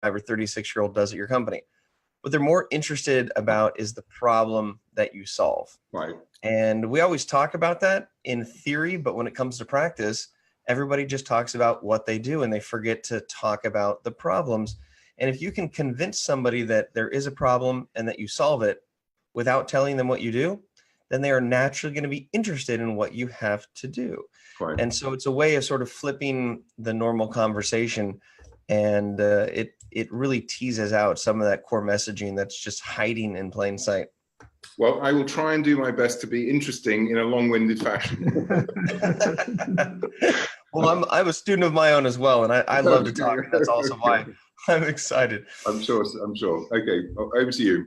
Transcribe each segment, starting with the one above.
or 36-year-old does at your company. What they're more interested about is the problem that you solve. Right. And we always talk about that in theory, but when it comes to practice, everybody just talks about what they do and they forget to talk about the problems. And if you can convince somebody that there is a problem and that you solve it without telling them what you do, then they are naturally going to be interested in what you have to do. Right. And so it's a way of sort of flipping the normal conversation, and it really teases out some of that core messaging that's just hiding in plain sight. Well, I will try and do my best to be interesting in a long-winded fashion. Well, I'm a student of my own as well, and I love to talk. And that's also why I'm excited. I'm sure. Okay, over to you.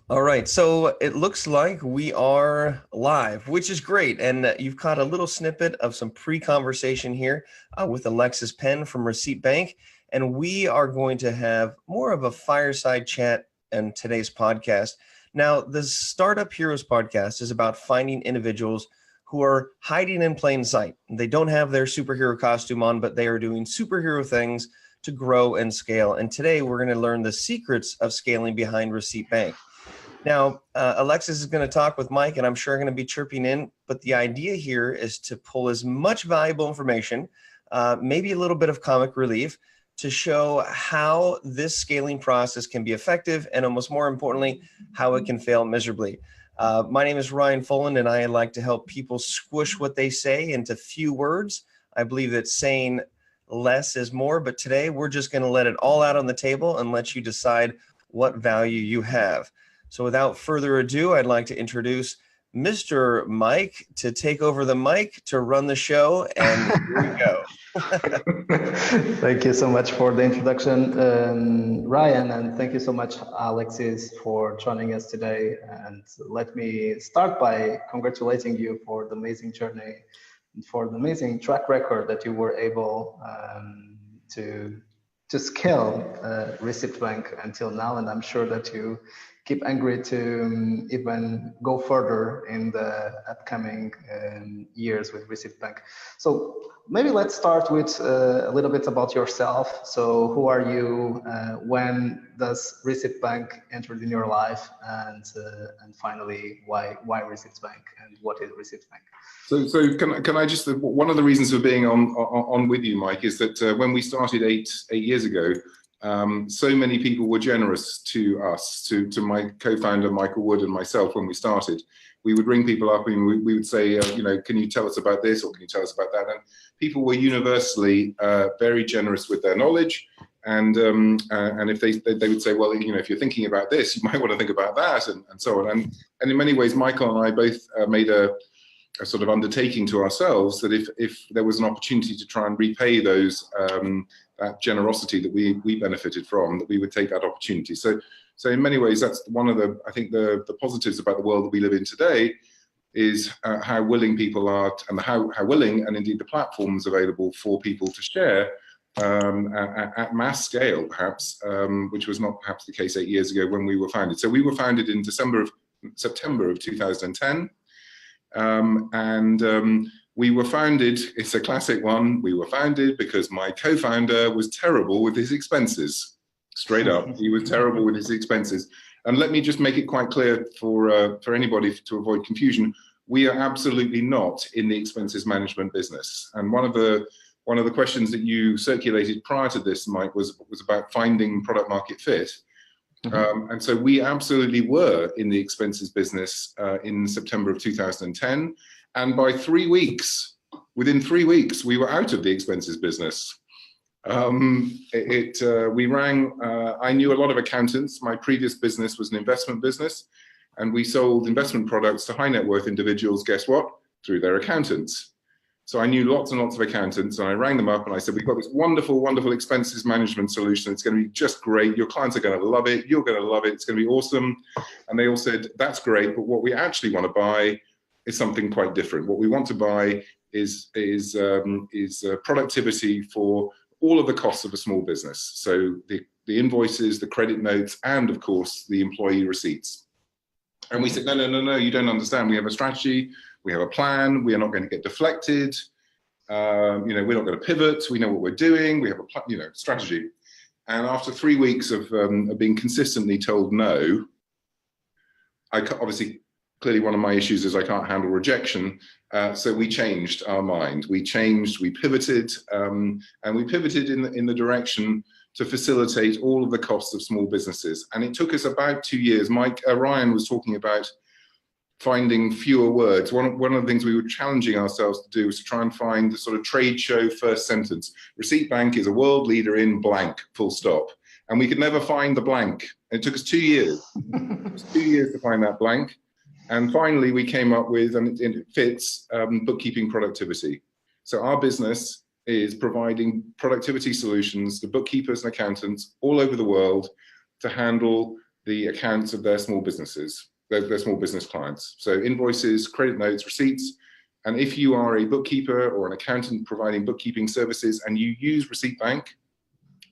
All right, so it looks like we are live, which is great. And you've caught a little snippet of some pre-conversation here with Alexis Prenn from Receipt Bank. And we are going to have more of a fireside chat in today's podcast. Now, the ScaleUp Heroes podcast is about finding individuals who are hiding in plain sight. They don't have their superhero costume on, but they are doing superhero things to grow and scale. And today we're going to learn the secrets of scaling behind Receipt Bank. Now, Alexis is going to talk with Mike, and I'm sure going to be chirping in, but the idea here is to pull as much valuable information, maybe a little bit of comic relief, to show how this scaling process can be effective, and almost more importantly, how it can fail miserably. My name is Ryan Foland, and I like to help people squish what they say into few words. I believe that saying less is more, but today we're just going to let it all out on the table and let you decide what value you have. So without further ado, I'd like to introduce Mr. Mike to take over the mic to run the show, and here we go. Thank you so much for the introduction, Ryan, and thank you so much, Alexis, for joining us today. And let me start by congratulating you for the amazing journey and for the amazing track record that you were able to scale Receipt Bank until now. And I'm sure that you keep angry to even go further in the upcoming years with Receipt Bank. So maybe let's start with a little bit about yourself. So who are you? When does Receipt Bank entered in your life? And finally, why Receipt Bank? And what is Receipt Bank? So can I just, one of the reasons for being on with you, Mike, is that when we started eight years ago, so many people were generous to us, to my co-founder Michael Wood and myself when we started. We would ring people up and we would say, you know, can you tell us about this, or can you tell us about that? And people were universally very generous with their knowledge. And if they would say, well, you know, if you're thinking about this, you might want to think about that, and so on. And in many ways, Michael and I both made a sort of undertaking to ourselves that if there was an opportunity to try and repay those that generosity that we benefited from, that we would take that opportunity. So in many ways, that's one of the, I think the positives about the world that we live in today, is how willing people are, and how willing, and indeed the platforms available for people to share at mass scale, perhaps, which was not perhaps the case 8 years ago when we were founded. So we were founded in September of 2010. We were founded, it's a classic one, we were founded because my co-founder was terrible with his expenses. Straight up, he was terrible with his expenses. And let me just make it quite clear for anybody, to avoid confusion, we are absolutely not in the expenses management business. And one of the questions that you circulated prior to this, Mike, was about finding product market fit. Mm-hmm. And so we absolutely were in the expenses business in September of 2010. And by 3 weeks, within 3 weeks, we were out of the expenses business. We rang, I knew a lot of accountants. My previous business was an investment business, and we sold investment products to high net worth individuals, guess what? Through their accountants. So I knew lots and lots of accountants, and I rang them up and I said, we've got this wonderful, wonderful expenses management solution. It's going to be just great. Your clients are going to love it. You're going to love it. It's going to be awesome. And they all said, that's great, but what we actually want to buy is something quite different. What we want to buy is productivity for all of the costs of a small business. So the invoices, the credit notes, and of course, the employee receipts. And we said, no, you don't understand. We have a strategy. We have a plan. We are not going to get deflected. You know, we're not going to pivot. We know what we're doing. We have a strategy. And after 3 weeks of being consistently told no, obviously, clearly one of my issues is I can't handle rejection. So we changed our mind. We pivoted, and we pivoted in the direction to facilitate all of the costs of small businesses. And it took us about 2 years. Ryan was talking about finding fewer words. One of the things we were challenging ourselves to do was to try and find the sort of trade show first sentence. Receipt Bank is a world leader in blank, full stop. And we could never find the blank. It took us 2 years. It was 2 years to find that blank. And finally, we came up with, and it fits, bookkeeping productivity. So our business is providing productivity solutions to bookkeepers and accountants all over the world to handle the accounts of their small businesses. Their small business clients. So invoices, credit notes, receipts. And if you are a bookkeeper or an accountant providing bookkeeping services and you use Receipt Bank,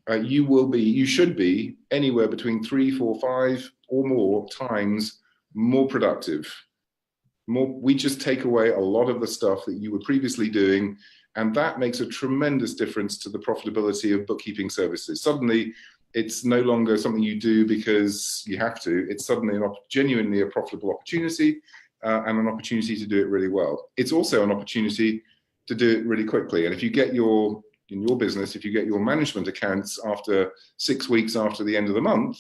you should be anywhere between 3, 4, 5 or more times more productive. We just take away a lot of the stuff that you were previously doing, and that makes a tremendous difference to the profitability of bookkeeping services. Suddenly, it's no longer something you do because you have to. It's suddenly genuinely a profitable opportunity and an opportunity to do it really well. It's also an opportunity to do it really quickly. And if you get in your business, if you get your management accounts after 6 weeks after the end of the month,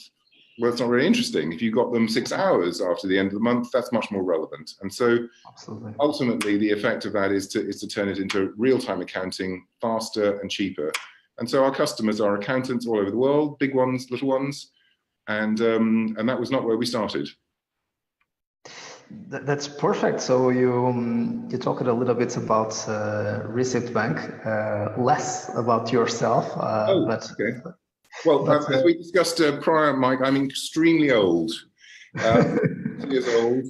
well, it's not really interesting. If you got them 6 hours after the end of the month, that's much more relevant. And so Absolutely. Ultimately, the effect of that is to turn it into real-time accounting, faster and cheaper. And so our customers are accountants all over the world, big ones, little ones, and that was not where we started. That's perfect. So you talked a little bit about Receipt Bank, less about yourself. Okay. Well, as we discussed prior, Mike, I'm extremely old. 50 years old.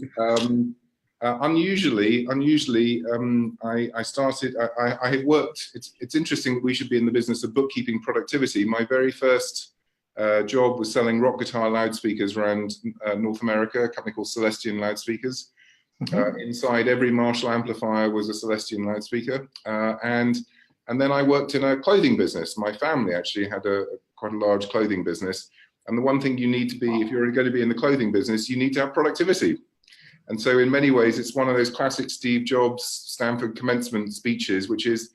Unusually, I started. I had worked. It's interesting that we should be in the business of bookkeeping productivity. My very first job was selling rock guitar loudspeakers around North America. A company called Celestion Loudspeakers. Inside every Marshall amplifier was a Celestion loudspeaker, and then I worked in a clothing business. My family actually had quite a large clothing business, and the one thing you need to be, if you're going to be in the clothing business, you need to have productivity. And so in many ways, it's one of those classic Steve Jobs Stanford commencement speeches, which is,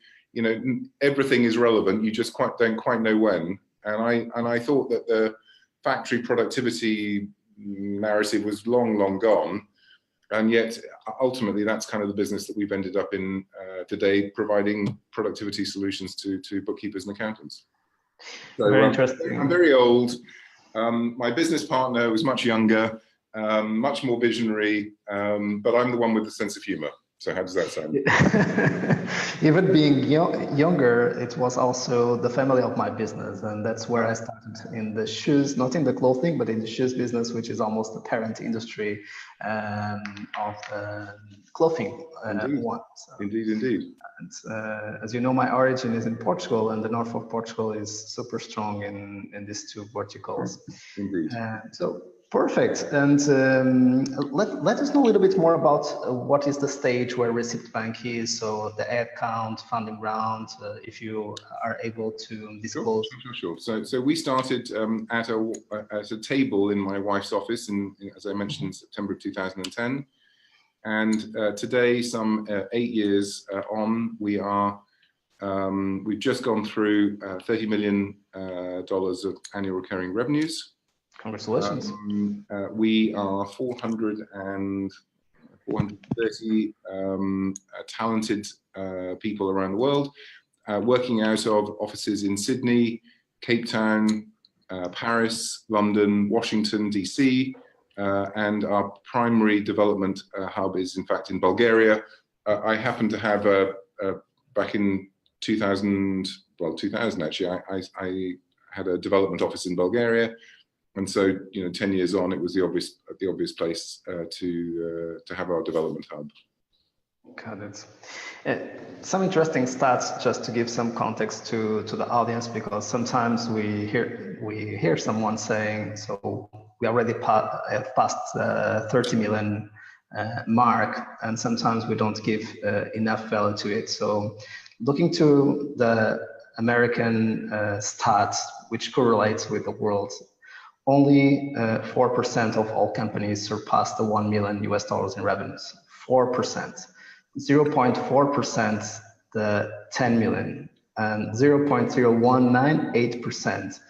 everything is relevant. You just don't quite know when. And I thought that the factory productivity narrative was long, long gone. And yet, ultimately, that's kind of the business that we've ended up in today, providing productivity solutions to bookkeepers and accountants. So, very interesting. I'm very old. My business partner was much younger. Much more visionary, but I'm the one with the sense of humor. So how does that sound? Even being younger, it was also the family of my business, and that's where I started in the shoes, not in the clothing, but in the shoes business, which is almost the parent industry of the clothing one. So, Indeed. And, as you know, my origin is in Portugal, and the north of Portugal is super strong in these two verticals. Indeed. So. Perfect. And let us know a little bit more about what is the stage where Receipt Bank is. So the head count, funding round, if you are able to disclose. Sure. So we started at a table in my wife's office, as I mentioned, in September of 2010. And today, some 8 years on, we've just gone through $30 million of annual recurring revenues. Congratulations. We are 430 talented people around the world, working out of offices in Sydney, Cape Town, Paris, London, Washington, DC, and our primary development hub is in fact in Bulgaria. I happen to have back in 2000 actually, I had a development office in Bulgaria. And so, 10 years on, it was the obvious place to have our development hub. Got it. Some interesting stats, just to give some context to the audience, because sometimes we hear someone saying, so we already passed the 30 million mark, and sometimes we don't give enough value to it. So looking to the American stats, which correlates with the world, only 4% of all companies surpass the $1 million in revenues. 4%. 0.4% the 10 million, and 0.0198%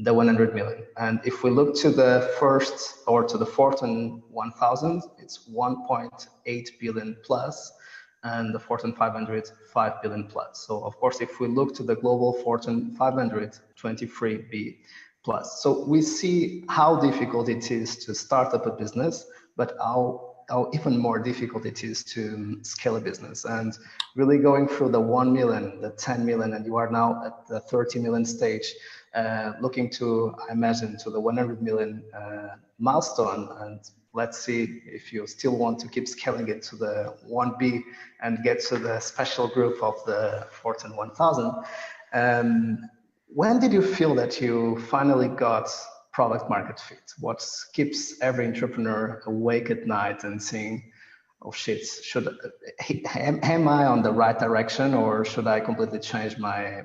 the 100 million. And if we look to the first or to the Fortune 1000, it's 1.8 billion plus, and the Fortune 500, 5 billion plus. So of course, if we look to the global Fortune 500, 23B plus. So we see how difficult it is to start up a business, but how even more difficult it is to scale a business. And really going through the 1 million, the 10 million, and you are now at the 30 million stage, looking to, I imagine, to the 100 million milestone. And let's see if you still want to keep scaling it to the 1B and get to the special group of the Fortune 1000. When did you feel that you finally got product market fit? What keeps every entrepreneur awake at night and saying, oh shit, am I on the right direction, or should I completely change my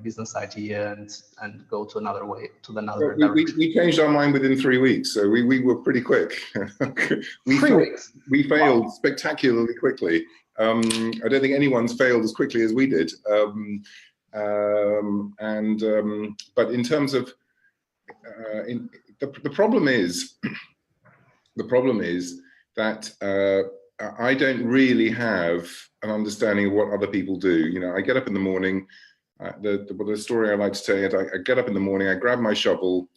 business idea and go to another way, to another direction? We changed our mind within 3 weeks, so we were pretty quick. 3 weeks? We failed spectacularly quickly. I don't think anyone's failed as quickly as we did. But in terms of the problem is that I don't really have an understanding of what other people do. You know, I get up in the morning. The story I like to tell you is I get up in the morning, I grab my shovel,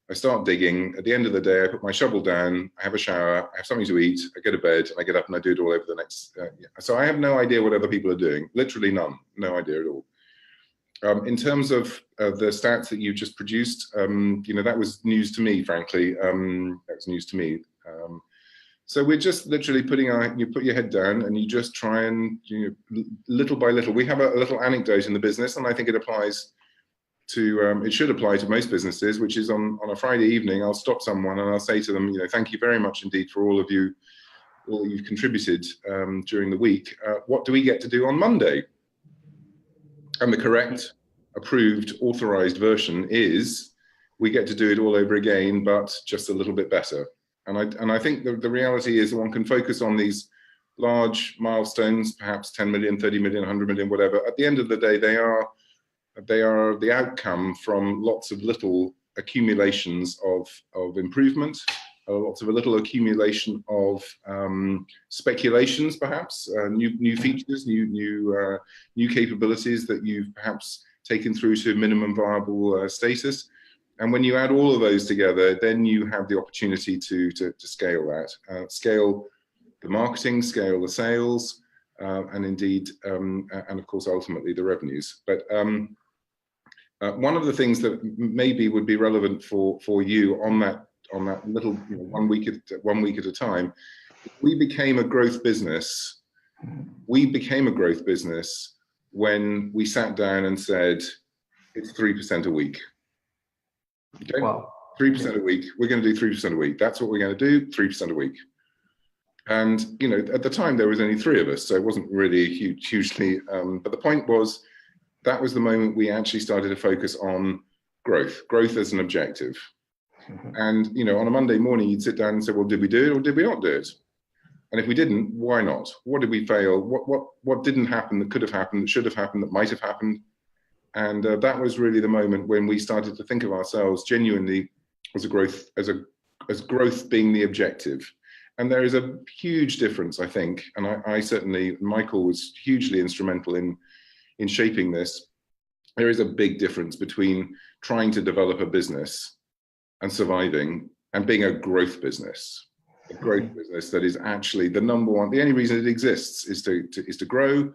I start digging. At the end of the day, I put my shovel down, I have a shower, I have something to eat, I go to bed, and I get up and I do it all over the next. So I have no idea what other people are doing. Literally none. No idea at all. In terms of the stats that you just produced, you know, that was news to me, frankly. That was news to me. So we're just literally you put your head down and you just try and, you know, little by little. We have a little anecdote in the business, and I think it applies to, it should apply to most businesses, which is on a Friday evening, I'll stop someone and I'll say to them, you know, thank you very much indeed for all that you've contributed during the week. What do we get to do on Monday? And the correct, approved, authorized version is we get to do it all over again, but just a little bit better. And I think the reality is one can focus on these large milestones, perhaps 10 million, 30 million, 100 million, whatever. At the end of the day, they are the outcome from lots of little accumulations of improvement, lots of a little accumulation of speculations, perhaps, new features, new capabilities that you've perhaps taken through to minimum viable status. And when you add all of those together, then you have the opportunity to scale that, scale the marketing, scale the sales, and indeed, and of course, ultimately the revenues. But one of the things that maybe would be relevant for you on that little, you know, 1 week at a time, we became a growth business. We became a growth business when we sat down and said, it's 3% a week. Okay? Wow. 3% a week. We're going to do 3% a week. That's what we're going to do, 3% a week. And, you know, at the time there was only 3 of us, so it wasn't really hugely, but the point was, that was the moment we actually started to focus on growth as an objective. And, you know, on a Monday morning, you'd sit down and say, well, did we do it or did we not do it? And if we didn't, why not? What did we fail? What didn't happen that could have happened, that should have happened, that might have happened? And that was really the moment when we started to think of ourselves genuinely as growth being the objective. And there is a huge difference, I think, and I certainly, Michael was hugely instrumental in shaping this. There is a big difference between trying to develop a business and surviving and being a growth business. A growth business that is actually the number one, the only reason it exists is to grow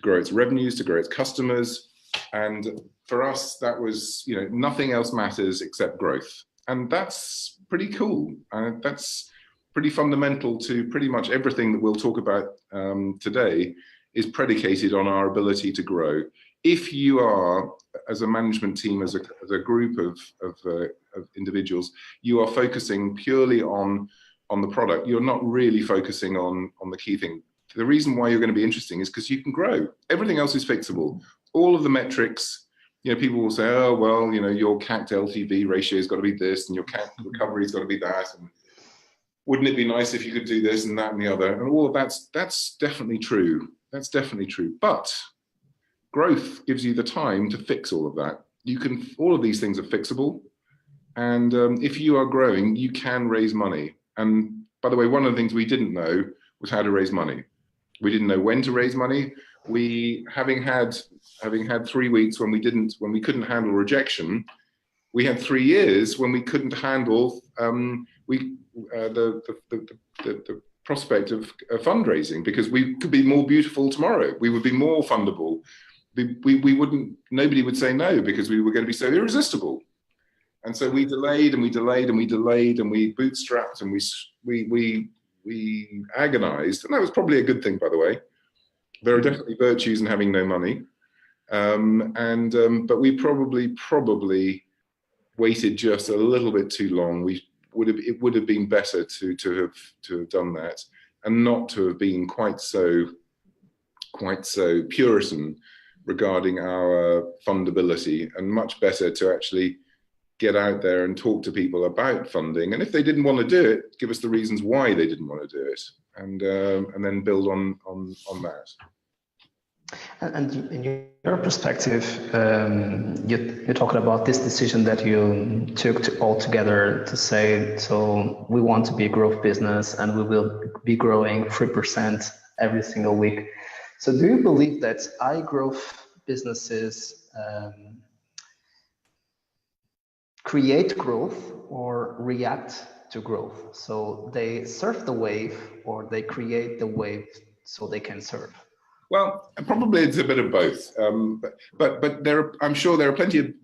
its revenues, to grow its customers. And for us, that was, you know, nothing else matters except growth. And that's pretty cool. That's pretty fundamental to pretty much everything that we'll talk about today, is predicated on our ability to grow. If you are, as a management team, as a group of individuals, you are focusing purely on the product, you're not really focusing on the key thing. The reason why you're going to be interesting is because you can grow. Everything else is fixable. All of the metrics, people will say, oh, well, your CAC to LTV ratio has got to be this, and your CAC recovery has got to be that, and wouldn't it be nice if you could do this and that and the other? And all of that's definitely true. That's definitely true. But growth gives you the time to fix all of that. All of these things are fixable. And if you are growing, you can raise money. And by the way, one of the things we didn't know was how to raise money. We didn't know when to raise money. Having had 3 weeks when we couldn't handle rejection, we had 3 years when we couldn't handle the prospect of fundraising, because we could be more beautiful tomorrow. We would be more fundable. Nobody would say no, because we were going to be so irresistible. And so we delayed and we delayed and we delayed and we bootstrapped and we agonized. And that was probably a good thing, by the way. There are definitely virtues in having no money. But we probably waited just a little bit too long. It would have been better to have done that, and not to have been quite so Puritan regarding our fundability, and much better to actually get out there and talk to people about funding. And if they didn't want to do it, give us the reasons why they didn't want to do it, and then build on that. And in your perspective, you're talking about this decision that you took all together to say, so we want to be a growth business and we will be growing 3% every single week. So do you believe that high growth businesses create growth or react to growth? So they surf the wave, or they create the wave so they can surf? Well, probably it's a bit of both. But I'm sure there are plenty of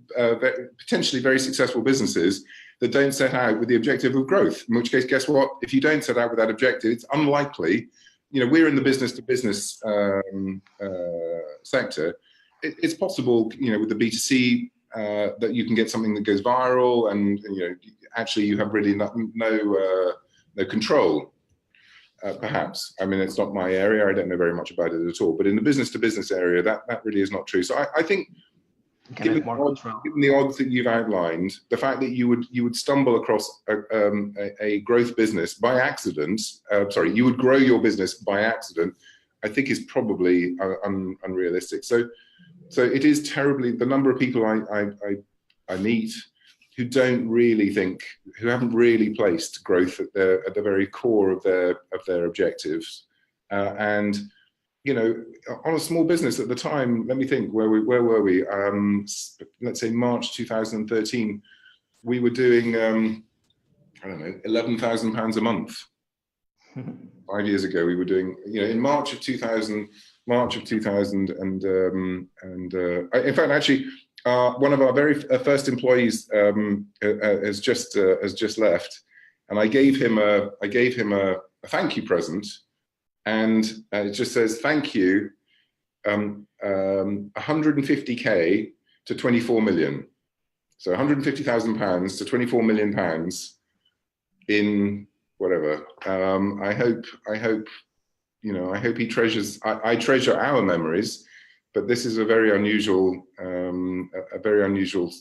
potentially very successful businesses that don't set out with the objective of growth. In which case, guess what? If you don't set out with that objective, it's unlikely. We're in the business-to-business sector. It's possible, with the B2C, that you can get something that goes viral, and actually you have really no control. Perhaps. I mean, it's not my area. I don't know very much about it at all. But in the business-to-business area, that really is not true. So I think, given the odds that you've outlined, the fact that you would stumble across a growth business by accident, you would grow your business by accident, I think is probably unrealistic. So it is terribly, the number of people I meet who don't really think, who haven't really placed growth at the very core of their objectives, and on a small business at the time. Let me think. Where were we? Let's say March 2013. We were doing I don't know, £11,000 a month. 5 years ago, we were doing, in March of 2000, and in fact, actually. One of our very first employees has just left, and I gave him a thank you present, and it just says thank you, 150k to 24 million, so 150,000 to 24 million pounds in whatever. I hope he treasures. I treasure our memories. But this is a very unusual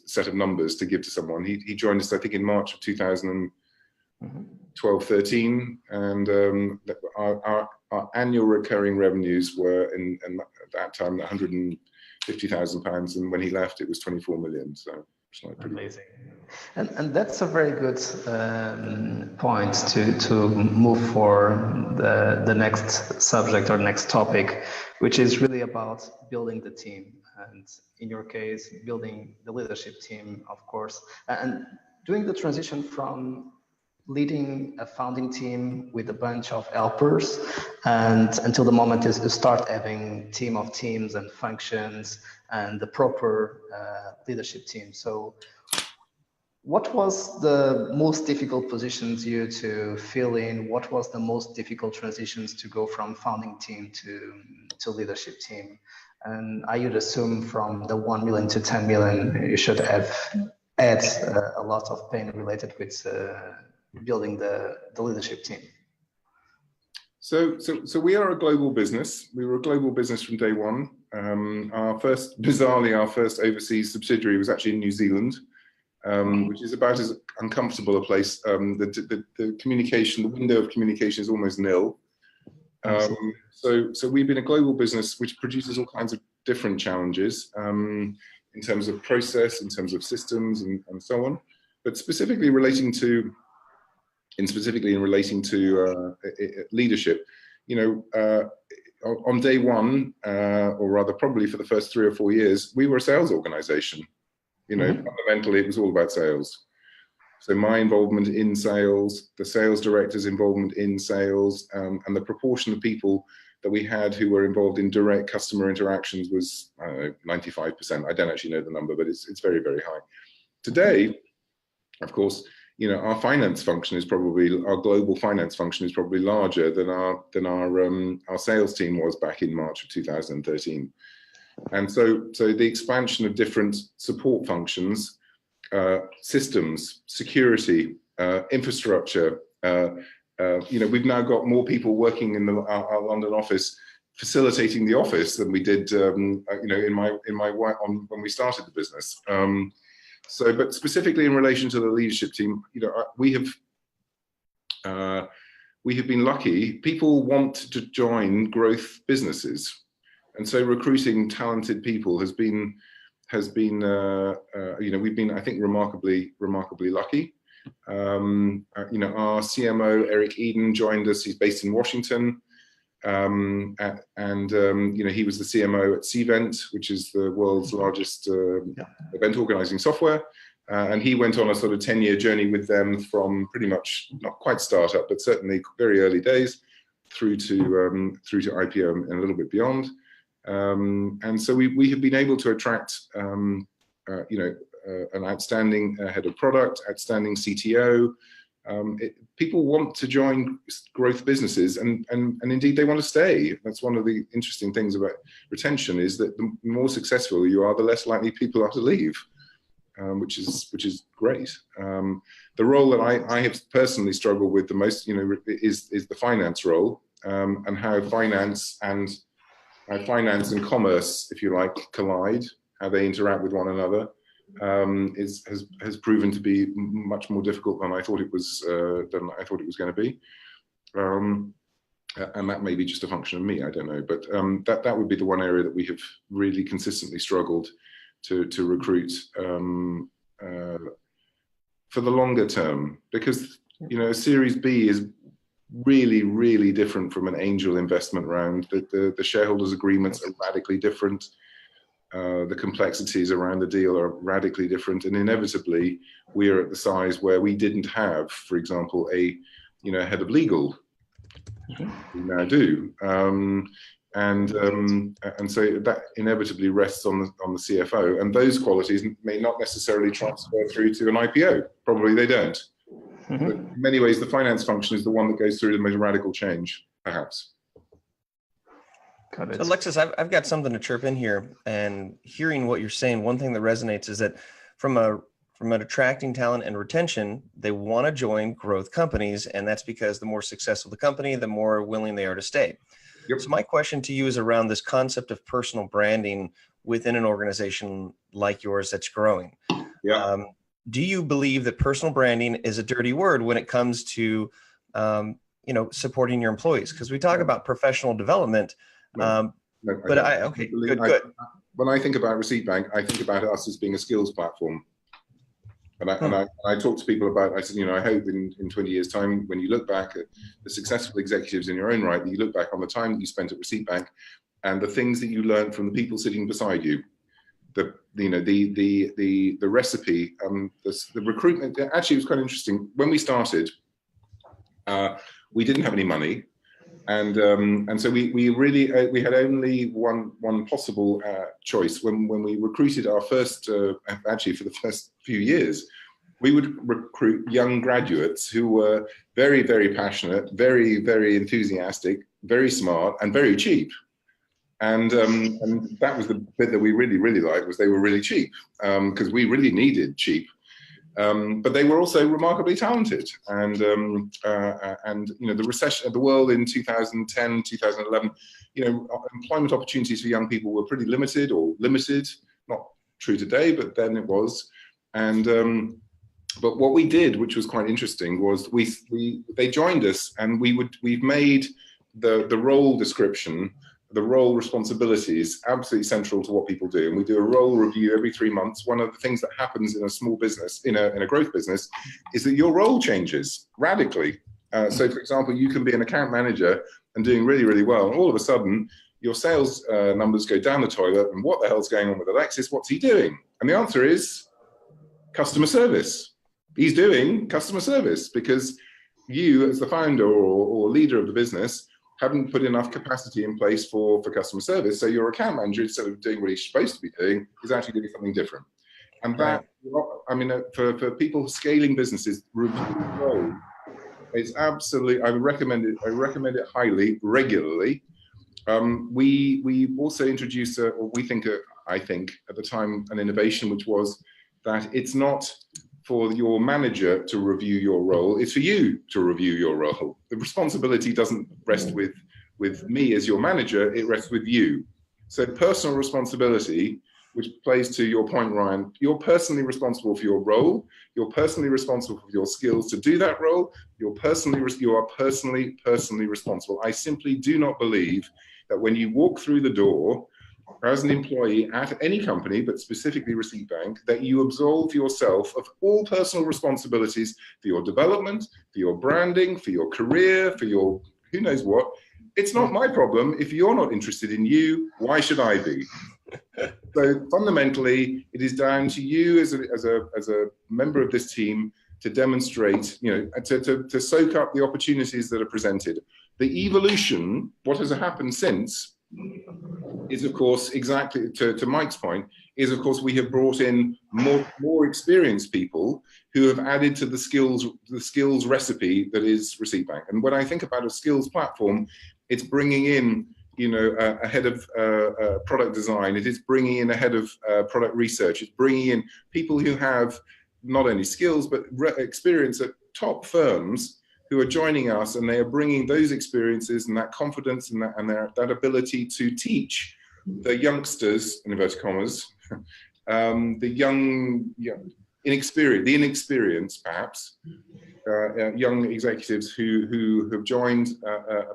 set of numbers to give to someone. He joined us, I think, in March of 2012-13, and our annual recurring revenues were at that time £150,000, and when he left, it was 24 million. So it's like pretty amazing. And that's a very good point to move for the next subject or next topic, which is really about building the team, and in your case, building the leadership team, of course, and doing the transition from leading a founding team with a bunch of helpers, and until the moment is to start having team of teams and functions and the proper leadership team. So what was the most difficult positions you to fill in? What was the most difficult transitions to go from founding team to leadership team? And I would assume from the 1 million to 10 million, you should have had a lot of pain related with building the leadership team. So we are a global business. We were a global business from day one. Bizarrely, our first overseas subsidiary was actually in New Zealand, which is about as uncomfortable a place. The communication, the window of communication is almost nil. So we've been a global business which produces all kinds of different challenges in terms of process, in terms of systems, and so on. But specifically in relating to leadership, on day one, or rather probably for the first 3 or 4 years, we were a sales organization. Fundamentally, it was all about sales. So my involvement in sales, the sales director's involvement in sales, and the proportion of people that we had who were involved in direct customer interactions was, I don't know, 95%. I don't actually know the number, but it's very, very high. Today, of course, our finance function is probably, our global finance function is probably larger than our sales team was back in March of 2013. And so the expansion of different support functions, systems, security, infrastructure, we've now got more people working in our London office, facilitating the office than we did, when we started the business. But specifically in relation to the leadership team, we have been lucky. People want to join growth businesses, and so recruiting talented people has been we've been, I think, remarkably lucky. Our CMO Eric Eden joined us. He's based in Washington, and he was the CMO at Cvent, which is the world's largest event organizing software. And he went on a sort of 10-year journey with them from pretty much not quite startup, but certainly very early days through to IPO and a little bit beyond. And so we have been able to attract an outstanding head of product, outstanding CTO. People want to join growth businesses, and indeed they want to stay. That's one of the interesting things about retention, is that the more successful you are, the less likely people are to leave, which is great. The role that I have personally struggled with the most, is the finance role, and how finance and commerce, if you like, collide, how they interact with one another. Has proven to be much more difficult than I thought it was going to be, and that may be just a function of me. I don't know, but that would be the one area that we have really consistently struggled to recruit for the longer term, because a Series B is really, really different from an angel investment round. The shareholders' agreements are radically different. The complexities around the deal are radically different, and inevitably we are at the size where we didn't have, for example, a head of legal. We now do, and so that inevitably rests on the CFO, and those qualities may not necessarily transfer through to an IPO. Probably they don't. But in many ways, the finance function is the one that goes through the most radical change, perhaps. So Alexis, I've got something to chirp in here, and hearing what you're saying, one thing that resonates is that from an attracting talent and retention, they want to join growth companies, and that's because the more successful the company, the more willing they are to stay. Yep. So my question to you is around this concept of personal branding within an organization like yours that's growing. Yeah. Do you believe that personal branding is a dirty word when it comes to supporting your employees? Because we talk about professional development. Good. When I think about Receipt Bank, I think about us as being a skills platform. And I talk to people about, I said, I hope in 20 years' time, when you look back at the successful executives in your own right, that you look back on the time that you spent at Receipt Bank and the things that you learned from the people sitting beside you. The recipe, the recruitment. Actually, it was quite interesting. When we started, we didn't have any money. And so we really we had only one possible choice when we recruited our first actually for the first few years, we would recruit young graduates who were very, very passionate, very, very enthusiastic, very smart, and very cheap. And that was the bit that we really, really liked, was they were really cheap, because we really needed cheap. But they were also remarkably talented. And you know, the recession of the world in 2010, 2011, you know, employment opportunities for young people were pretty limited, or limited. Not true today, but then it was. And but what we did, which was quite interesting, was they joined us, and we've made the role description, the role responsibilities absolutely central to what people do. And we do a role review every 3 months. One of the things that happens in a small business, in a growth business, is that your role changes radically. So for example, you can be an account manager and doing really, really well, and all of a sudden your sales numbers go down the toilet, and what the hell's going on with Alexis? What's he doing? And the answer is customer service. He's doing customer service because you, as the founder or leader of the business, haven't put enough capacity in place for customer service. So your account manager, instead of doing what he's supposed to be doing, is actually doing something different. And that, I mean, for people scaling businesses, review it's absolutely, I recommend it highly, regularly. We also introduced, I think at the time, an innovation, which was that it's not for your manager to review your role, it's for you to review your role. The responsibility doesn't rest with me as your manager, it rests with you. So personal responsibility, which plays to your point, Ryan, you're personally responsible for your role, you're personally responsible for your skills to do that role, you are personally responsible. I simply do not believe that when you walk through the door as an employee at any company, but specifically Receipt Bank, that you absolve yourself of all personal responsibilities for your development, for your branding, for your career, for your who knows what. It's not my problem. If you're not interested in you, why should I be? So fundamentally, it is down to you as a member of this team to demonstrate, you know, to soak up the opportunities that are presented. The evolution, what has happened since, is of course, exactly to Mike's point, is of course we have brought in more experienced people who have added to the skills recipe that is Receipt Bank. And when I think about a skills platform, it's bringing in, you know, a head of product design. It is bringing in a head of product research. It's bringing in people who have not only skills but experience at top firms, who are joining us, and they are bringing those experiences and that confidence and that ability to teach the youngsters, in inverted commas, the inexperienced perhaps, young executives who have joined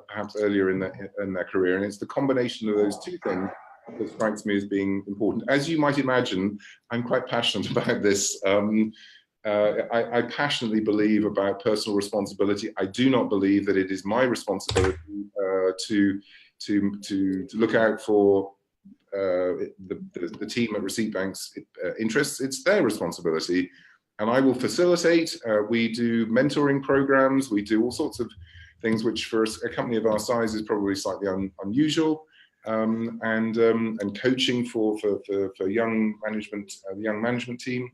perhaps earlier in their career. And it's the combination of those two things that strikes me as being important. As you might imagine, I'm quite passionate about this. I passionately believe about personal responsibility. I do not believe that it is my responsibility to look out for the team at Receipt Bank's interests. It's their responsibility, and I will facilitate. We do mentoring programs. We do all sorts of things which for a company of our size is probably slightly unusual. And coaching for young management, the young management team.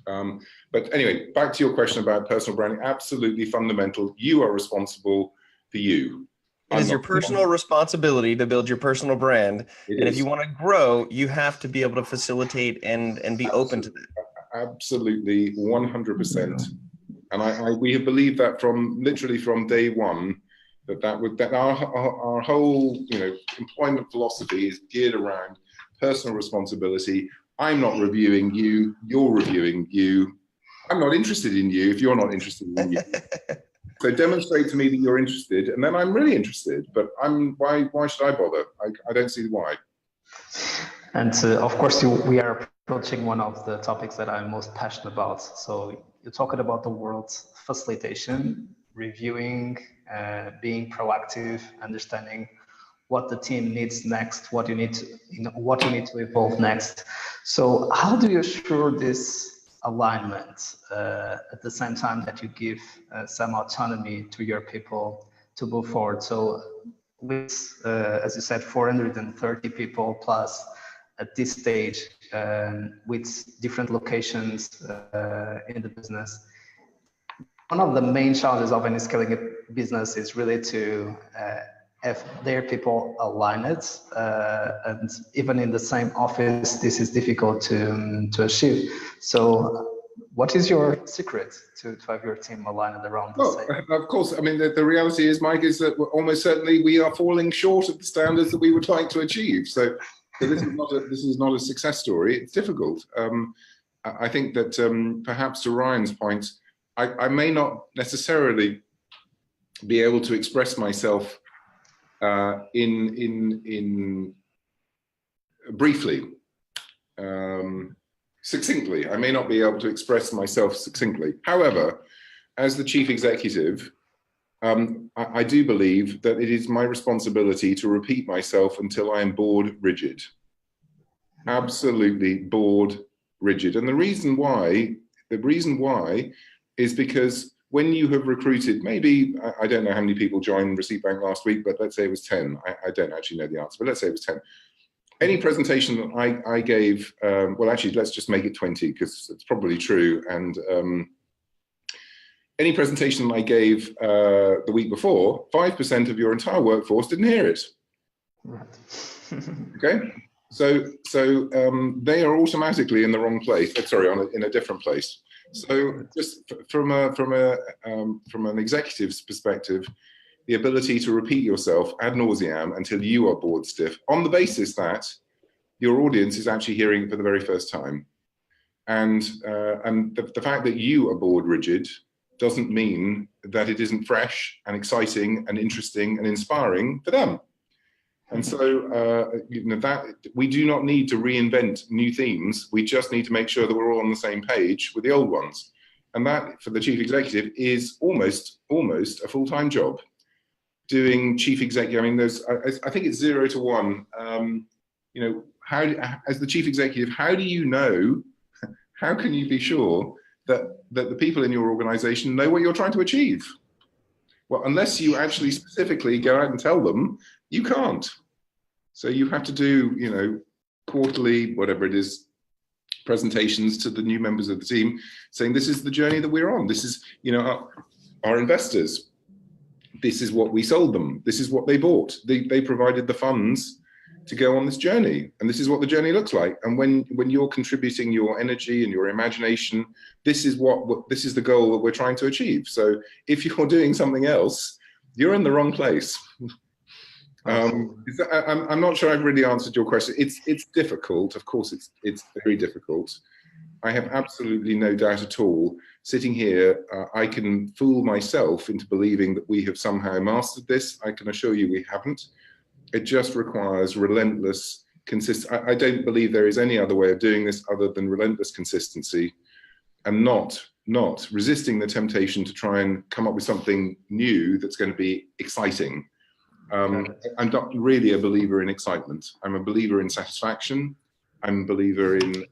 But anyway, back to your question about personal branding. Absolutely fundamental. You are responsible for you. It is your personal responsibility to build your personal brand. And if you want to grow, you have to be able to facilitate and be open to that. Absolutely, 100%. And we have believed that literally from day one, that our whole, you know, employment philosophy is geared around personal responsibility. I'm not reviewing you, you're reviewing you. I'm not interested in you if you're not interested in you. So demonstrate to me that you're interested, and then I'm really interested. But why should I bother? I don't see why. And of course, we are approaching one of the topics that I'm most passionate about. So you're talking about the word's facilitation, reviewing, being proactive, understanding what the team needs next, what you need to evolve next. So how do you assure this alignment at the same time that you give some autonomy to your people to move forward? So with, as you said, 430 people plus at this stage, with different locations in the business, one of the main challenges of any scaling a business is really to have their people aligned, and even in the same office, this is difficult to achieve. So what is your secret to have your team aligned around the same? Of course, I mean, the reality is, Mike, is that almost certainly we are falling short of the standards that we would like to achieve. So this is not a success story. It's difficult. I think that perhaps to Ryan's point, I may not necessarily be able to express myself briefly, succinctly. I may not be able to express myself succinctly. However, as the chief executive, I do believe that it is my responsibility to repeat myself until I am bored rigid. Absolutely bored rigid. And the reason why is because when you have recruited, maybe, I don't know how many people joined Receipt Bank last week, but let's say it was 10. I don't actually know the answer, but let's say it was 10. Any presentation that I gave, well, actually, let's just make it 20 because it's probably true. And any presentation that I gave the week before, 5% of your entire workforce didn't hear it. Right. Okay, so they are automatically in the wrong place. Sorry, in a different place. So just from an executive's perspective, the ability to repeat yourself ad nauseam until you are bored stiff, on the basis that your audience is actually hearing it for the very first time, and the fact that you are bored rigid doesn't mean that it isn't fresh and exciting and interesting and inspiring for them. And so, you know, that we do not need to reinvent new themes. We just need to make sure that we're all on the same page with the old ones. And that, for the chief executive, is almost a full-time job. Doing chief executive, I mean, I think it's 0 to 1. You know, as the chief executive, how do you know? How can you be sure that the people in your organization know what you're trying to achieve? Well, unless you actually specifically go out and tell them, you can't. So you have to do, you know, quarterly, whatever it is, presentations to the new members of the team, saying this is the journey that we're on. This is, you know, our investors. This is what we sold them. This is what they bought. They provided the funds to go on this journey, and this is what the journey looks like. And when you're contributing your energy and your imagination, this is the goal that we're trying to achieve. So if you're doing something else, you're in the wrong place. I'm not sure I've really answered your question. It's difficult. Of course, it's very difficult. I have absolutely no doubt at all. Sitting here, I can fool myself into believing that we have somehow mastered this. I can assure you we haven't. It just requires relentless consistency. I don't believe there is any other way of doing this other than relentless consistency, and not resisting the temptation to try and come up with something new that's going to be exciting. I'm not really a believer in excitement. I'm a believer in satisfaction. I'm a believer in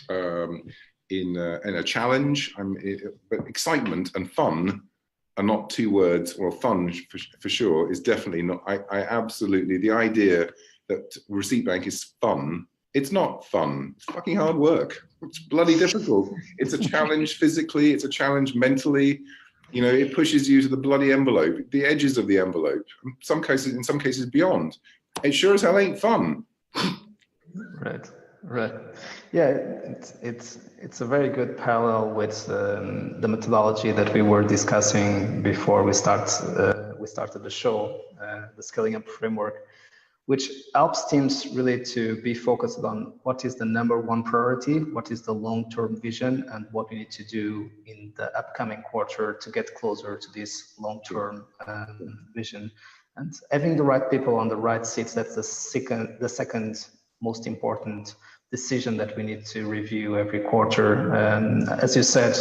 a challenge. But excitement and fun are not two words. Well, fun for sure is definitely not. I absolutely, the idea that Receipt Bank is fun. It's not fun. It's fucking hard work. It's bloody difficult. It's a challenge physically. It's a challenge mentally. You know, it pushes you to the bloody envelope, the edges of the envelope. In some cases beyond. It sure as hell ain't fun. Right. Yeah, it's a very good parallel with the methodology that we were discussing before we started the show, the Scaling Up framework, which helps teams really to be focused on what is the #1 priority, what is the long-term vision, and what we need to do in the upcoming quarter to get closer to this long-term vision. And having the right people on the right seats, that's the second most important decision that we need to review every quarter. As you said,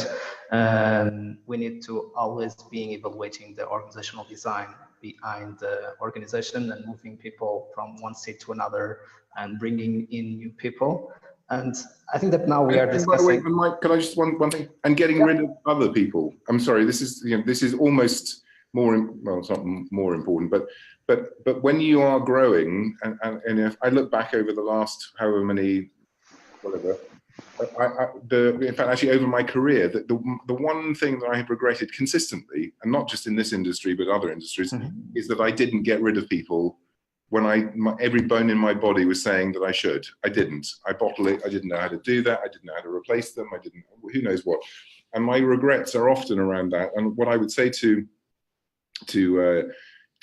we need to always be evaluating the organizational design behind the organization and moving people from one seat to another and bringing in new people. And I think that now we are discussing. By the way, Mike, can I just one thing? And getting rid of other people. I'm sorry. This is almost more. Well, it's not more important, but when you are growing, and if I look back over the last however many, whatever. In fact, actually, over my career, the one thing that I have regretted consistently, and not just in this industry but other industries, is that I didn't get rid of people when every bone in my body was saying that I should. I didn't. I bottle it. I didn't know how to do that. I didn't know how to replace them. I didn't, who knows what. And my regrets are often around that. And what I would say to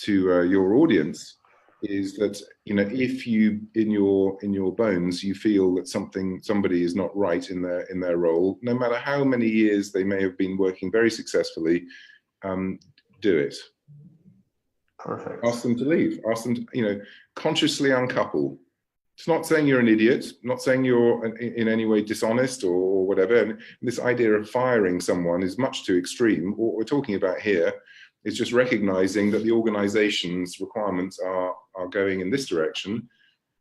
your audience is that, you know, if you in your bones you feel that somebody is not right in their role, no matter how many years they may have been working very successfully, do it. Perfect. Ask them to leave. Ask them to, you know, consciously uncouple. It's not saying you're an idiot, not saying you're in any way dishonest or whatever. And this idea of firing someone is much too extreme. What we're talking about here is just recognizing that the organization's requirements are going in this direction,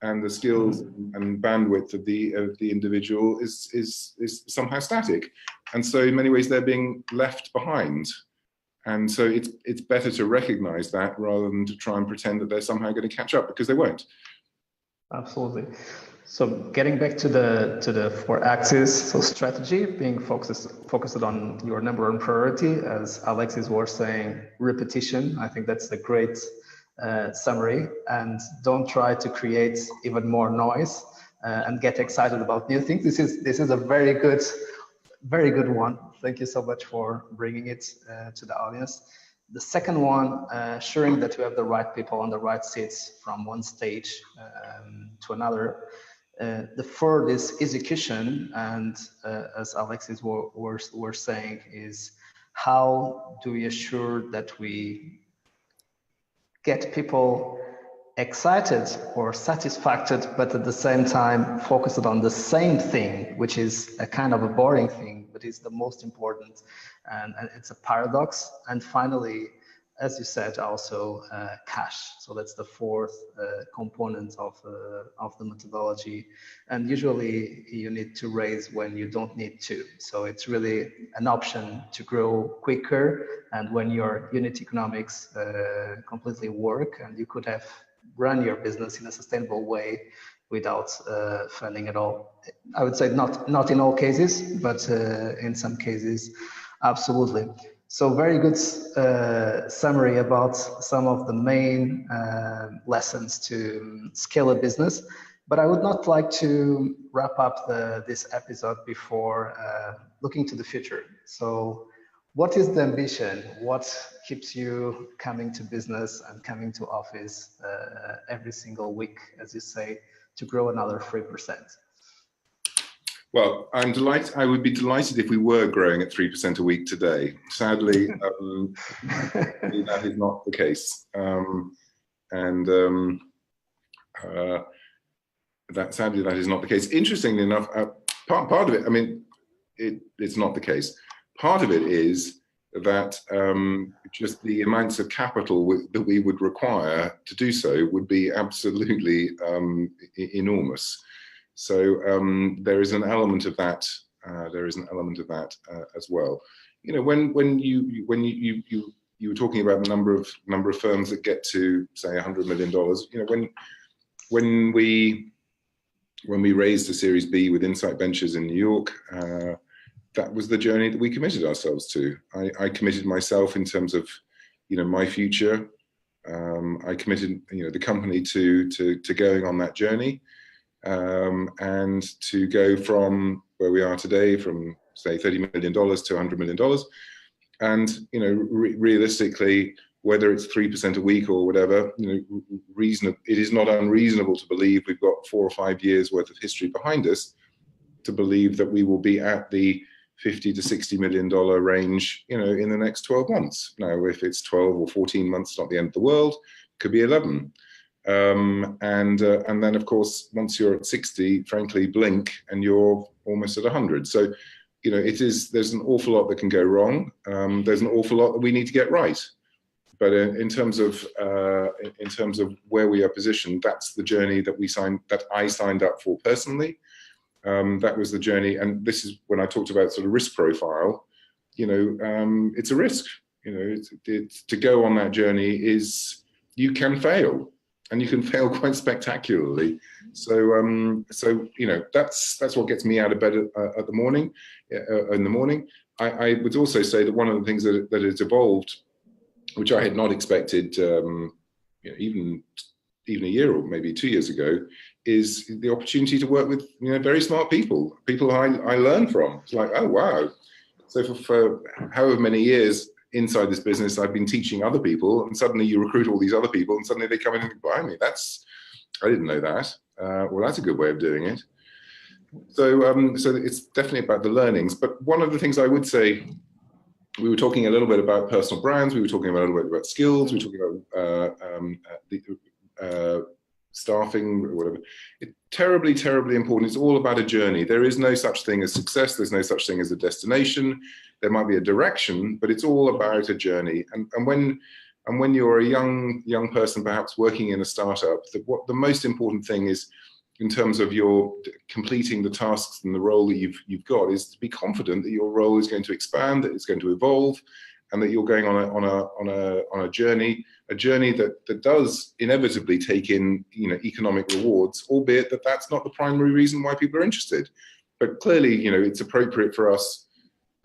and the skills and bandwidth of the individual is somehow static. And so in many ways they're being left behind. And so it's better to recognize that rather than to try and pretend that they're somehow going to catch up, because they won't. Absolutely. So getting back to the 4 axes, so strategy, being focused on your number 1 priority, as Alexis was saying, repetition. I think that's a great summary. And don't try to create even more noise and get excited about new things. This is a very good one. Thank you so much for bringing it to the audience. The second one, ensuring that you have the right people on the right seats from one stage to another. The third is execution, and as Alexis were saying, is how do we assure that we get people excited or satisfied, but at the same time focused on the same thing, which is a kind of a boring thing, but is the most important, and it's a paradox. And finally, as you said, also cash. So that's the 4th component of the methodology. And usually you need to raise when you don't need to. So it's really an option to grow quicker, and when your unit economics completely work, and you could have run your business in a sustainable way without funding at all. I would say not in all cases, but in some cases, absolutely. So very good summary about some of the main lessons to scale a business. But I would not like to wrap up this episode before looking to the future. So what is the ambition? What keeps you coming to business and coming to office every single week, as you say, to grow another 3%? Well, I'm delighted. I would be delighted if we were growing at 3% a week today. Sadly, that is not the case, sadly that is not the case. Interestingly enough, part of it, I mean, it's not the case. Part of it is that just the amounts of capital that we would require to do so would be absolutely enormous. So there is an element of that. As well. You know, when you were talking about the number of firms that get to say $100 million. You know, when we raised the Series B with Insight Ventures in New York, that was the journey that we committed ourselves to. I committed myself in terms of, you know, my future. I committed, you know, the company to going on that journey. And to go from where we are today, from say $30 million to $100 million, and you know, realistically, whether it's 3% a week or whatever, you know, it is not unreasonable to believe we've got 4 or 5 years worth of history behind us to believe that we will be at the $50 to $60 million range, you know, in the next 12 months. Now, if it's 12 or 14 months, it's not the end of the world. It could be 11. And then of course, once you're at 60, frankly, blink and you're almost at 100. So, you know, there's an awful lot that can go wrong. There's an awful lot that we need to get right. But in terms of where we are positioned, that's the journey that I signed up for personally. That was the journey, and this is when I talked about sort of risk profile. You know, it's a risk. You know, it's to go on that journey is, you can fail. And you can fail quite spectacularly. So, you know, that's what gets me out of bed in the morning. I would also say that one of the things that has evolved, which I had not expected, you know, even a year or maybe 2 years ago, is the opportunity to work with very smart people I learn from. It's like, oh wow. So for however many years inside this business, I've been teaching other people, and suddenly you recruit all these other people, and suddenly they come in and buy me. I didn't know that. Well, that's a good way of doing it. So, so it's definitely about the learnings. But one of the things I would say, we were talking a little bit about personal brands. We were talking a little bit about skills. We were talking about staffing, or whatever. It's terribly, terribly important. It's all about a journey. There is no such thing as success. There's no such thing as a destination. There might be a direction, but it's all about a journey. And when you're a young person, perhaps working in a startup, the most important thing is, in terms of your completing the tasks and the role that you've got, is to be confident that your role is going to expand, that it's going to evolve, and that you're going on a journey that does inevitably take in economic rewards, albeit that's not the primary reason why people are interested. But clearly, it's appropriate for us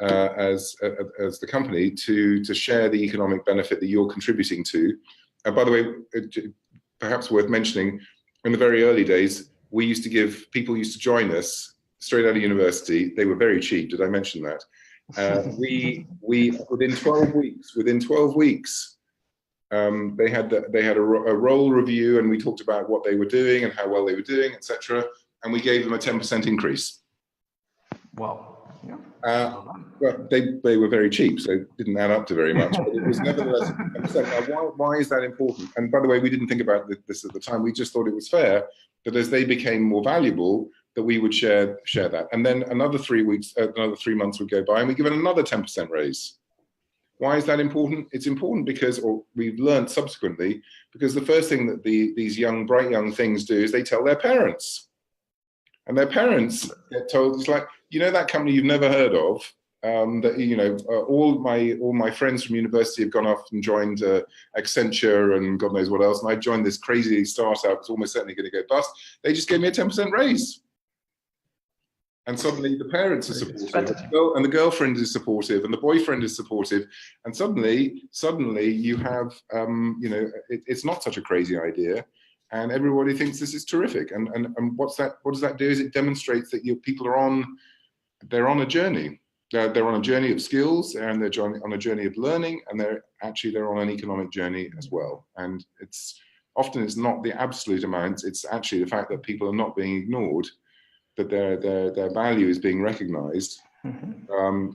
as the company to share the economic benefit that you're contributing to. And by the way, perhaps worth mentioning, in the very early days, people used to join us straight out of university. They were very cheap. Did I mention that? We within 12 weeks, they had a role review, and we talked about what they were doing and how well they were doing, etc. And we gave them a 10% increase. Wow. Yeah. Well, they were very cheap, so it didn't add up to very much, but it was nevertheless 10%. Why is that important? And by the way, we didn't think about this at the time. We just thought it was fair that as they became more valuable, that we would share that. And then another 3 months would go by, and we give it another 10% raise. Why is that important? It's important because, or we've learned subsequently, because the first thing that these bright young things do is they tell their parents. And their parents get told, it's like, that company you've never heard of, that, all my friends from university have gone off and joined Accenture and God knows what else, and I joined this crazy startup that's almost certainly going to go bust. They just gave me a 10% raise. And suddenly the parents are supportive, and the girlfriend is supportive, and the boyfriend is supportive, and suddenly you have, it's not such a crazy idea, and everybody thinks this is terrific. And what does that do? Is it demonstrates that people are on a journey. They're on a journey of skills, and they're on a journey of learning, and they're on an economic journey as well. And it's not the absolute amounts; it's actually the fact that people are not being ignored, that their value is being recognised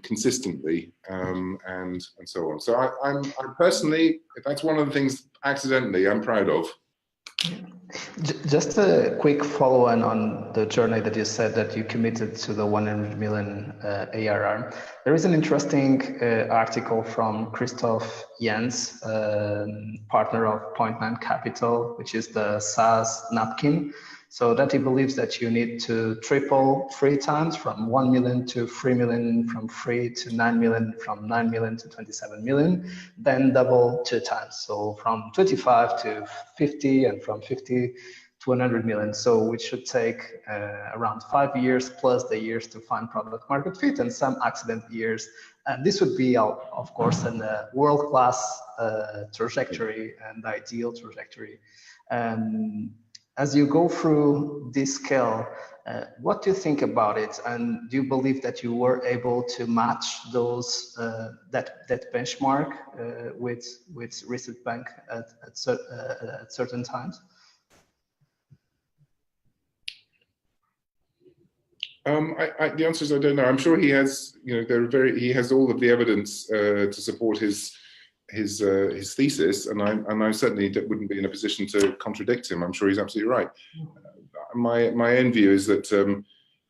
consistently, and so on. So I'm personally, that's one of the things accidentally I'm proud of. Just a quick follow-on on the journey that you said that you committed to the 100 million ARR. There is an interesting article from Christoph Jens, partner of Point 9 Capital, which is the SaaS napkin. So that he believes that you need to triple 3 times, from 1 million to 3 million, from 3 to 9 million, from 9 million to 27 million, then double 2 times. So from 25 to 50, and from 50 to 100 million. So which should take around 5 years plus the years to find product market fit, and some accident years. And this would be, of course, a world-class trajectory and ideal trajectory. As you go through this scale, what do you think about it? And do you believe that you were able to match those that benchmark with Reset Bank at certain times? The answer is I don't know. I'm sure he has. He has all of the evidence to support his thesis, and I certainly wouldn't be in a position to contradict him. I'm sure he's absolutely right. My own view is that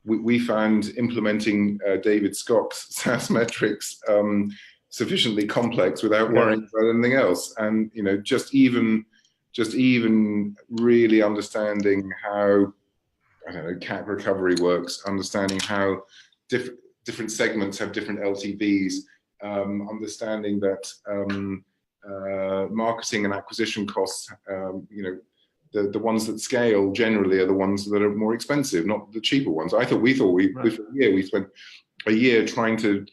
we found implementing David Scott's SaaS metrics sufficiently complex without worrying about anything else. And just even really understanding how CAC recovery works, understanding how different segments have different LTVs. Understanding that marketing and acquisition costs, the ones that scale generally are the ones that are more expensive, not the cheaper ones. We spent a year trying to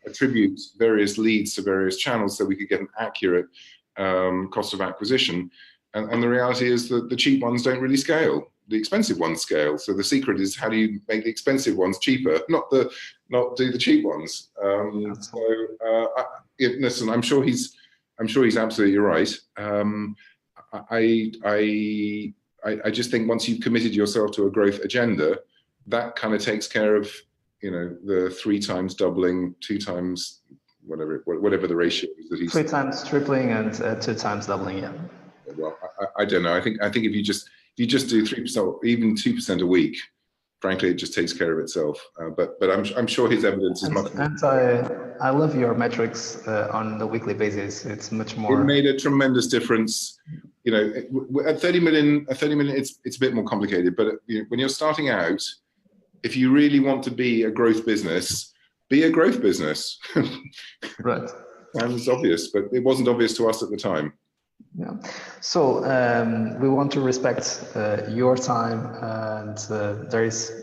attribute various leads to various channels so we could get an accurate cost of acquisition. And the reality is that the cheap ones don't really scale. The expensive ones scale. So the secret is how do you make the expensive ones cheaper, not do the cheap ones. Listen, I'm sure he's absolutely right. I just think once you've committed yourself to a growth agenda, that kind of takes care of, the 3 times doubling, 2 times whatever the ratio is that he's 3 times tripling and 2 times doubling. Yeah. Well, I don't know. I think if you just do 3% or even 2% a week, frankly, it just takes care of itself. But I'm sure his evidence is much more. And I love your metrics on the weekly basis. It's much more. It made a tremendous difference. At 30 million, it's a bit more complicated. But when you're starting out, if you really want to be a growth business, be a growth business. Right. Sounds obvious, but it wasn't obvious to us at the time. Yeah. So we want to respect your time, and there is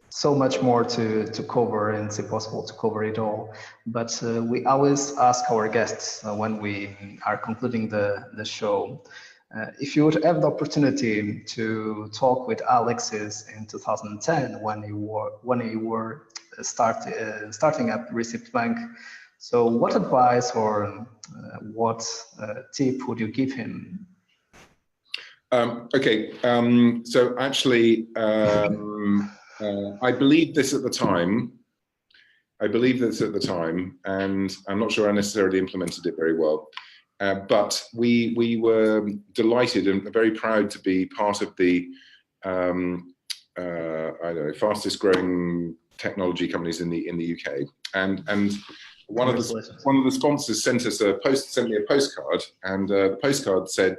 so much more to cover, and it's impossible to cover it all. But we always ask our guests when we are concluding the show, if you would have the opportunity to talk with Alexis in 2010 when you were starting up Receipt Bank. So what advice or what tip would you give him? Okay, so actually, I believed this at the time. And I'm not sure I necessarily implemented it very well. But we were delighted and very proud to be part of the fastest growing technology companies in the UK. And one of the sponsors sent me a postcard, and the postcard said,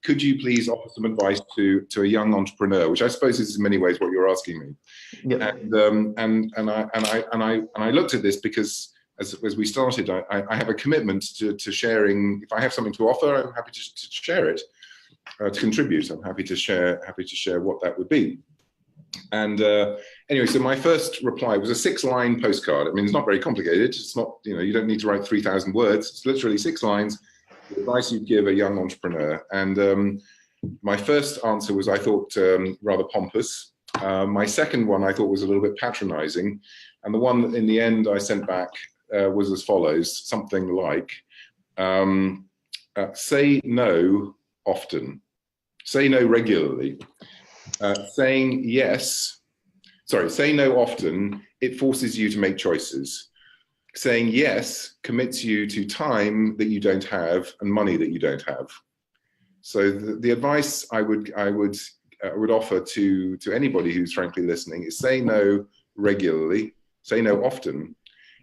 could you please offer some advice to a young entrepreneur, which I suppose is in many ways what you're asking me. Yep. And I looked at this because as we started, I have a commitment to sharing. If I have something to offer, I'm happy to share it, to contribute. I'm happy to share what that would be. And anyway, so my first reply was a 6-line postcard. I mean, it's not very complicated. It's not, you don't need to write 3,000 words. It's literally 6 lines, the advice you'd give a young entrepreneur. And my first answer was, I thought, rather pompous. My second one I thought was a little bit patronizing. And the one in the end I sent back was as follows, something like, say no often, say no regularly. Say no often, it forces you to make choices. Saying yes commits you to time that you don't have and money that you don't have. So the advice I would offer to anybody who's frankly listening is say no regularly, say no often.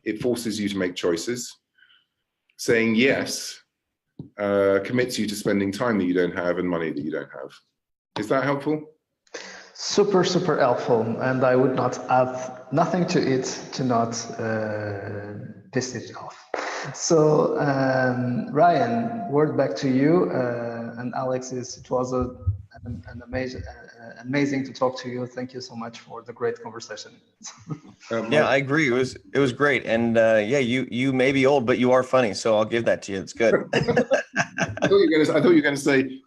It forces you to make choices. Saying yes commits you to spending time that you don't have and money that you don't have. Is that helpful? Super, super helpful, and I would not add nothing to it to not piss it off. So, Ryan, word back to you, and Alexis. It was an amazing to talk to you. Thank you so much for the great conversation. Yeah, I agree. It was great, and yeah, you may be old, but you are funny, so I'll give that to you. It's good. I thought you were going to say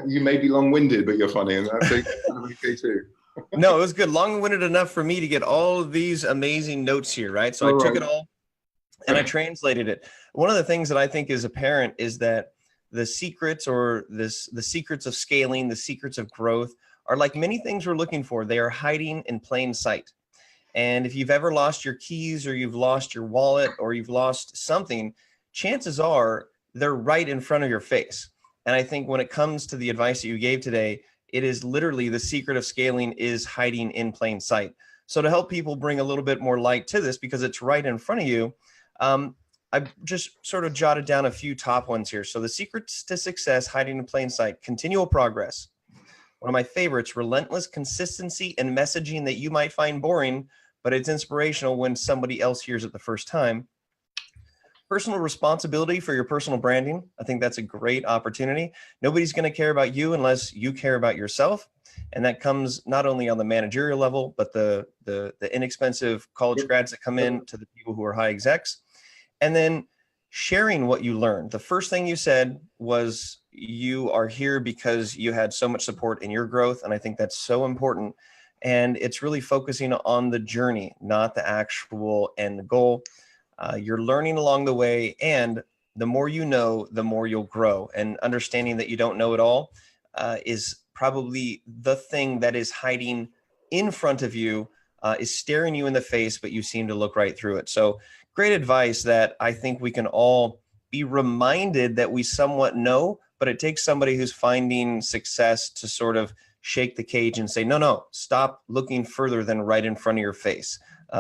you may be long-winded, but you're funny, and that's kind of okay too. No, it was good. Long-winded enough for me to get all of these amazing notes here, right? So I took it all and I translated it. One of the things that I think is apparent is that the secrets the secrets of scaling, the secrets of growth are like many things we're looking for. They are hiding in plain sight. And if you've ever lost your keys or you've lost your wallet or you've lost something, chances are they're right in front of your face. And I think when it comes to the advice that you gave today, it is literally the secret of scaling is hiding in plain sight. So to help people bring a little bit more light to this, because it's right in front of you, I've just sort of jotted down a few top ones here. So the secrets to success, hiding in plain sight, continual progress. One of my favorites, relentless consistency and messaging that you might find boring, but it's inspirational when somebody else hears it the first time. Personal responsibility for your personal branding. I think that's a great opportunity. Nobody's going to care about you unless you care about yourself. And that comes not only on the managerial level, but the inexpensive college grads that come in to the people who are high execs. And then sharing what you learned. The first thing you said was you are here because you had so much support in your growth. And I think that's so important. And it's really focusing on the journey, not the actual end goal. You're learning along the way, and the more you know, the more you'll grow. And understanding that you don't know it all is probably the thing that is hiding in front of you, is staring you in the face, but you seem to look right through it. So great advice that I think we can all be reminded that we somewhat know, but it takes somebody who's finding success to sort of shake the cage and say, no, stop looking further than right in front of your face.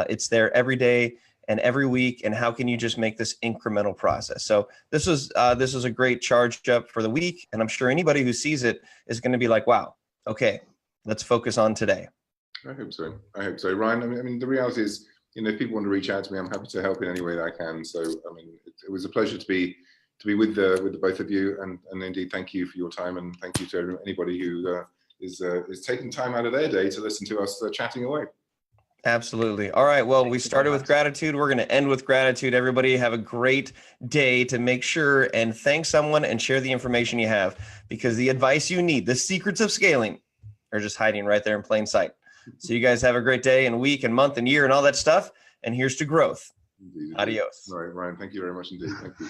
It's there every day and every week. And how can you just make this incremental process? So this was a great charge up for the week. And I'm sure anybody who sees it is going to be like, wow, okay, let's focus on today. I hope so. Ryan, I mean, the reality is, if people want to reach out to me, I'm happy to help in any way that I can. So, I mean, it was a pleasure to be with the both of you, and indeed, thank you for your time, and thank you to anybody who is taking time out of their day to listen to us chatting away. Absolutely. All right. Well, we started with gratitude. We're going to end with gratitude. Everybody have a great day. To make sure and thank someone and share the information you have, because the advice you need, the secrets of scaling, are just hiding right there in plain sight. So you guys have a great day and week and month and year and all that stuff. And here's to growth. Indeed. Adios. All right, Ryan. Thank you very much indeed. Thank you.